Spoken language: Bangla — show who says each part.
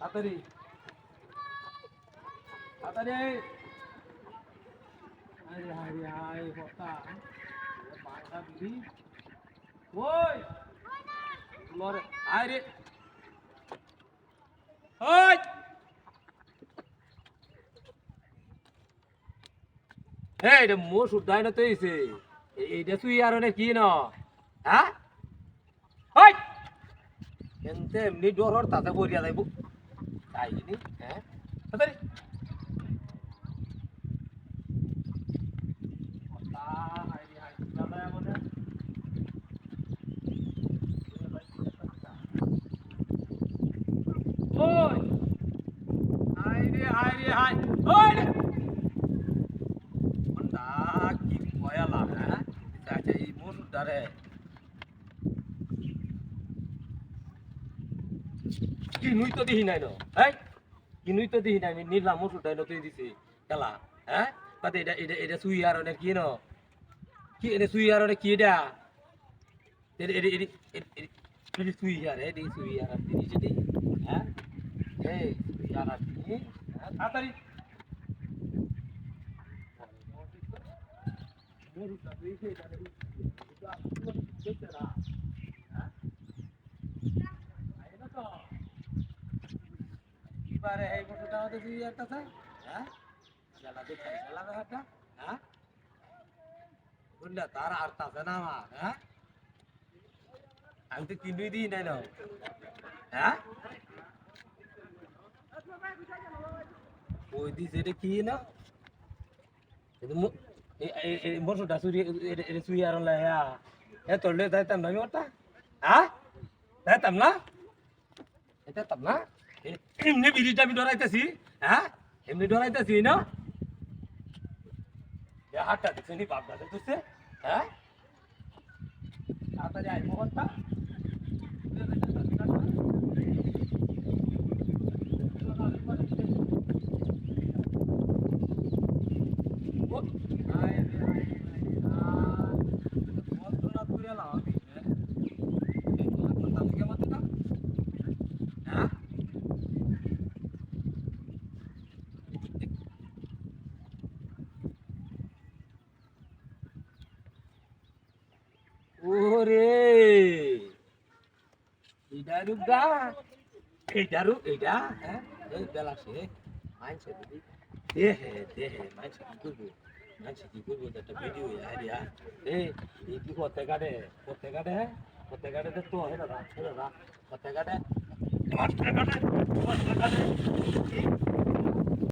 Speaker 1: তাড়াতাড়ি তাড়াতাড়ি আরে হায় রে হায় কথা বারটা দিবি ওই লরে আয় রে ওই এই রে মোর সুদাই না তো হইছে এইটা তুই আর না কি না হ্যাঁ ওই এনতে এমনি ডর তাতে বরিয়া যাইব তাই নি হ্যাঁ তাড়াতাড়ি কথা হায় রে হায় দাদা আমাদের ওই হায় রে হায় রে হায় ওই রে মন্ডা কি পয়ালা হ্যাঁ আচ্ছা এই মোর সুদারে কিনুই তো দিহি নাই ন হ্যাঁ কিনুই তো দিহি নাই নিলাম মোর সুদাই নতুই দিছে খেলা হ্যাঁ কত এটা এটা এটা সুই আর অনেক কি ন কি এটা সুই আর অনেক কি এটা এটা এটা এটা এটা সুই আর এটা সুই আর দিনি সেটি হ্যাঁ এই সুই আর দিনি তাড়াতাড়ি মোর সুদা দিছে এটা দেখতে না হ্যাঁ আইনা তো এবারে এই ফটোটা আমাদের দুই একটা চাই হ্যাঁ জ্বালা দেখতে জ্বালা ব্যাপারটা হ্যাঁ বুঝলে তার আর আছে না আমার হ্যাঁ আমি তো কিনুই দিই নাই না হ্যাঁ ওই দিস এটা কি না মোটরটা চুরি এটা চুরি আর হ্যাঁ এ তোরলে যাইতাম না আমি ওটা হ্যাঁ যাইতাম না এটা তাম না এমনি বিড়িটা আমি ডরাইতেছি হ্যাঁ এমনি ডরাইতেছি না হাতটা দিচ্ছে নি বাপ দাদা দিচ্ছে হ্যাঁ তাড়াতাড়ি আই মোহনটা ওরে এইটারু গা এইটারু এইটা হ্যাঁ এই বেলা সে মাইনছে দিদি দেহে মাইনছে কি করবো একটা ভিডিও আইডিয়া এই কি করতে কাটে হ্যাঁ করতে কাটে তো হে দাদা করতে কাটে